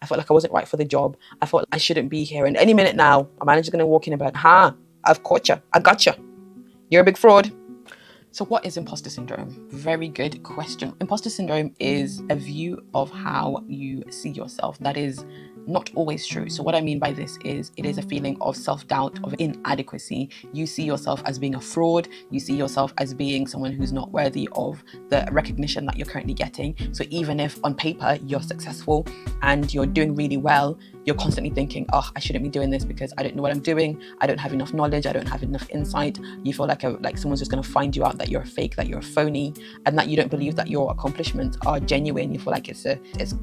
I felt like I wasn't right for the job. I felt like I shouldn't be here. And any minute now, my manager's going to walk in and be like, I've caught you. I got you. You're a big fraud. So what is imposter syndrome? Very good question. Imposter syndrome is a view of how you see yourself that is not always true. So what I mean by this is it is a feeling of self-doubt, of inadequacy. You see yourself as being a fraud. You see yourself as being someone who's not worthy of the recognition that you're currently getting. So even if on paper you're successful and you're doing really well, you're constantly thinking, oh, I shouldn't be doing this because I don't know what I'm doing. I don't have enough knowledge. I don't have enough insight. You feel like someone's just going to find you out, that you're a fake, that you're a phony, and that you don't believe that your accomplishments are genuine. You feel like it's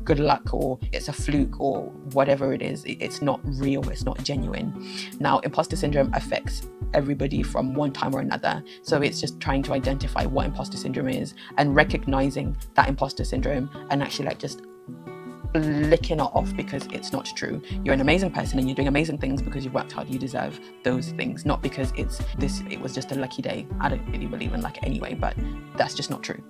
good luck, or it's a fluke, or whatever it is. It's not real. It's not genuine. Now, imposter syndrome affects everybody from one time or another. So it's just trying to identify what imposter syndrome is and recognizing that imposter syndrome and actually just licking it off because it's not true. You're an amazing person and you're doing amazing things because you've worked hard. You deserve those things, not because it was just a lucky day. I don't really believe in luck anyway, but that's just not true.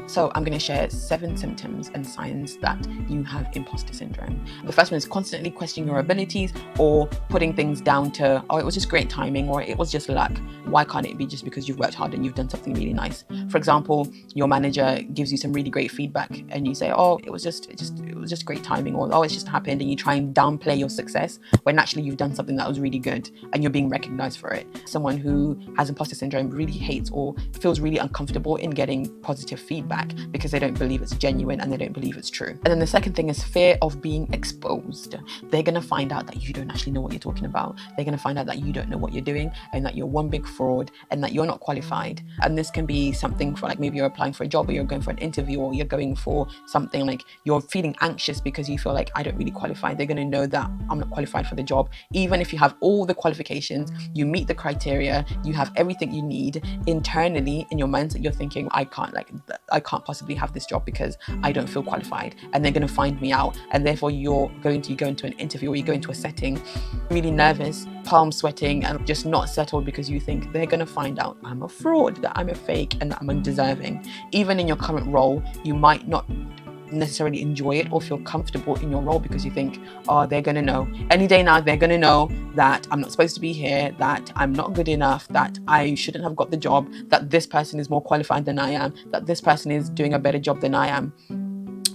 So I'm going to share 7 symptoms and signs that you have imposter syndrome. The first one is constantly questioning your abilities or putting things down to, oh, it was just great timing, or it was just luck. Why can't it be just because you've worked hard and you've done something really nice? For example, your manager gives you some really great feedback and you say, oh, it was just great timing, or oh, it's just happened, and you try and downplay your success when actually you've done something that was really good and you're being recognized for it. Someone who has imposter syndrome really hates or feels really uncomfortable in getting positive feedback because they don't believe it's genuine and they don't believe it's true. And then the second thing is fear of being exposed. They're going to find out that you don't actually know what you're talking about. They're going to find out that you don't know what you're doing and that you're one big fraud and that you're not qualified. And this can be something for, like, maybe you're applying for a job, or you're going for an interview, or you're going for something, like you're feeling anxious because you feel like, I don't really qualify. They're going to know that I'm not qualified for the job. Even if you have all the qualifications, you meet the criteria, you have everything you need, internally in your mindset you're thinking, I can't possibly have this job because I don't feel qualified, and they're going to find me out. And therefore you go into an interview, or you go into a setting really nervous, palms sweating, and just not settled because you think they're going to find out I'm a fraud, that I'm a fake, and that I'm undeserving. Even in your current role, you might not necessarily enjoy it or feel comfortable in your role because you think, oh, they're going to know. Any day now, they're going to know that I'm not supposed to be here, that I'm not good enough, that I shouldn't have got the job, that this person is more qualified than I am, that this person is doing a better job than I am,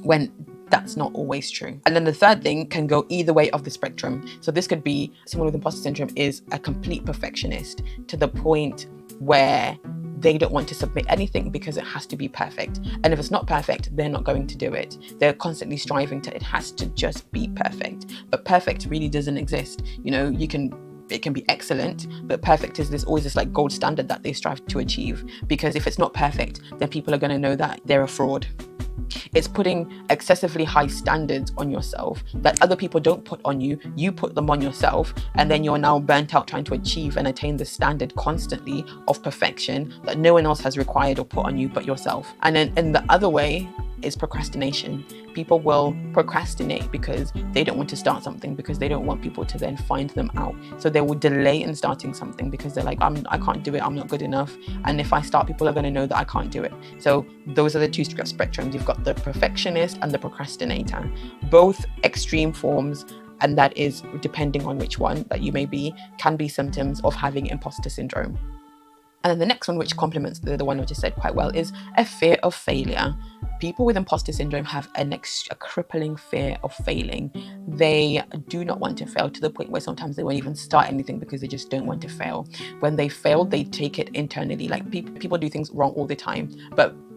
when that's not always true. And then the third thing can go either way of the spectrum. So this could be, someone with imposter syndrome is a complete perfectionist to the point where they don't want to submit anything because it has to be perfect. And if it's not perfect, they're not going to do it. They're constantly striving to, it has to just be perfect. But perfect really doesn't exist. It can be excellent, but perfect is always this like gold standard that they strive to achieve. Because if it's not perfect, then people are going to know that they're a fraud. It's putting excessively high standards on yourself that other people don't put on you. You put them on yourself, and then you're now burnt out trying to achieve and attain the standard constantly of perfection that no one else has required or put on you but yourself. And then in the other way is procrastination. People will procrastinate because they don't want to start something, because they don't want people to then find them out. So they will delay in starting something because they're like, I can't do it, I'm not good enough. And if I start, people are going to know that I can't do it. So those are the two spectrums. You've got the perfectionist and the procrastinator, both extreme forms. And that is, depending on which one that you may be, can be symptoms of having imposter syndrome. And then the next one, which complements the one I just said quite well, is a fear of failure. People with imposter syndrome have a crippling fear of failing. They do not want to fail, to the point where sometimes they won't even start anything because they just don't want to fail. When they fail, they take it internally. Like people do things wrong all the time,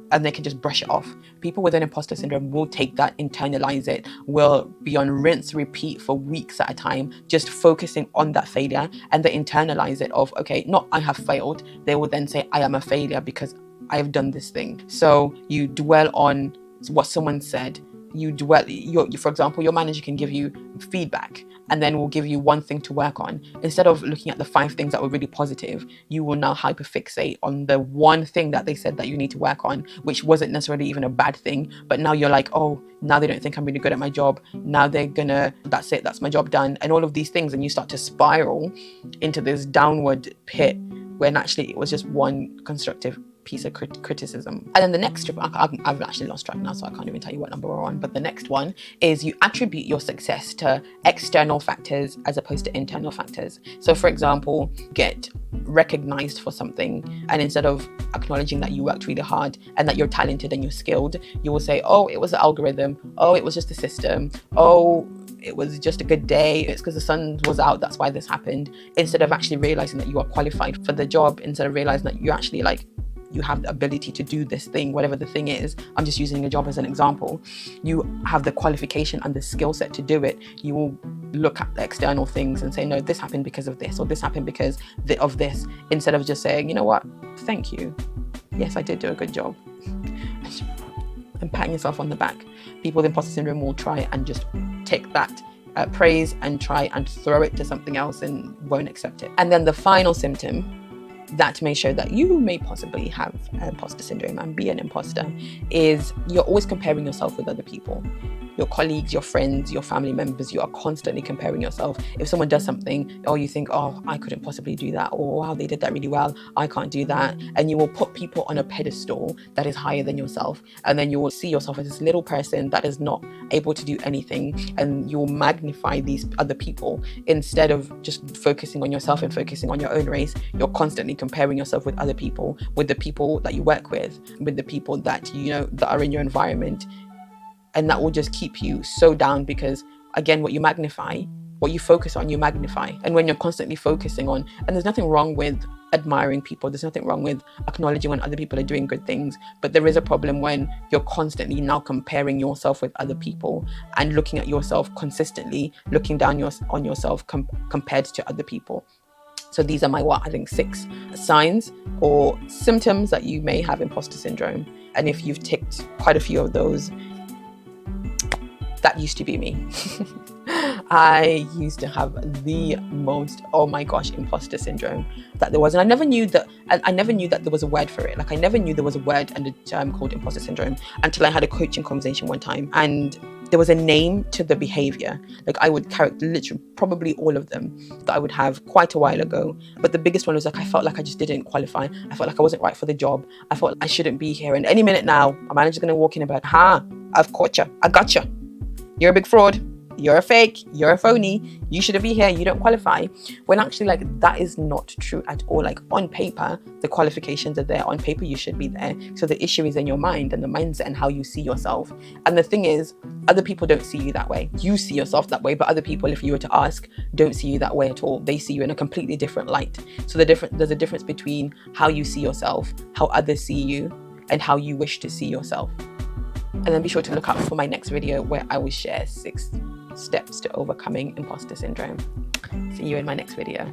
and they can just brush it off. People with an imposter syndrome will take that, internalize it, will be on rinse repeat for weeks at a time, just focusing on that failure, and they internalize it of, okay, not I have failed. They will then say, I am a failure because I have done this thing. So you dwell on what someone said. For example, your manager can give you feedback and then will give you one thing to work on. Instead of looking at the 5 things that were really positive, you will now hyperfixate on the one thing that they said that you need to work on, which wasn't necessarily even a bad thing. But now you're like, oh, now they don't think I'm really good at my job. Now that's it, that's my job done. And all of these things, and you start to spiral into this downward pit when actually it was just one constructive piece of criticism. And then the next strip, I've actually lost track now, so I can't even tell you what number we're on. But the next one is you attribute your success to external factors as opposed to internal factors. So for example, get recognized for something, and instead of acknowledging that you worked really hard and that you're talented and you're skilled, you will say, oh, it was the algorithm, oh, it was just the system, oh, it was just a good day, it's because the sun was out, that's why this happened. Instead of actually realizing that you are qualified for the job, instead of realizing that you actually you have the ability to do this thing, whatever the thing is. I'm just using a job as an example. You have the qualification and the skill set to do it. You will look at the external things and say, no, this happened because of this, or this happened because of this, instead of just saying, you know what, thank you. Yes, I did do a good job. And patting yourself on the back. People with imposter syndrome will try and just take that praise and try and throw it to something else and won't accept it. And then the final symptom that may show that you may possibly have imposter syndrome and be an imposter is you're always comparing yourself with other people. Your colleagues, your friends, your family members, you are constantly comparing yourself. If someone does something, or you think, oh, I couldn't possibly do that, or wow, they did that really well, I can't do that. And you will put people on a pedestal that is higher than yourself. And then you will see yourself as this little person that is not able to do anything. And you will magnify these other people instead of just focusing on yourself and focusing on your own race. You're constantly comparing yourself with other people, with the people that you work with the people that you know that are in your environment. And that will just keep you so down, because again, what you magnify, what you focus on, you magnify. And when you're constantly focusing on, and there's nothing wrong with admiring people, there's nothing wrong with acknowledging when other people are doing good things, but there is a problem when you're constantly now comparing yourself with other people and looking at yourself consistently, looking down on yourself compared to other people. So these are my, 6 signs or symptoms that you may have imposter syndrome. And if you've ticked quite a few of those, that used to be me. I used to have the most, oh my gosh, imposter syndrome that there was. And I never knew that there was a word for it. Like I never knew there was a word and a term called imposter syndrome until I had a coaching conversation one time. And there was a name to the behavior. Like I would literally probably all of them that I would have quite a while ago. But the biggest one was like, I felt like I just didn't qualify. I felt like I wasn't right for the job. I felt like I shouldn't be here. And any minute now, my manager's going to walk in and be like, I've caught you. I got you. You're a big fraud. You're a fake. You're a phony. You shouldn't be here. You don't qualify. When actually, like, that is not true at all. Like on paper, the qualifications are there. On paper, you should be there. So the issue is in your mind and the mindset and how you see yourself. And the thing is, other people don't see you that way. You see yourself that way, but other people, if you were to ask, don't see you that way at all. They see you in a completely different light. So there's a difference between how you see yourself, how others see you, and how you wish to see yourself. And then be sure to look out for my next video where I will share 6 steps to overcoming imposter syndrome. See you in my next video.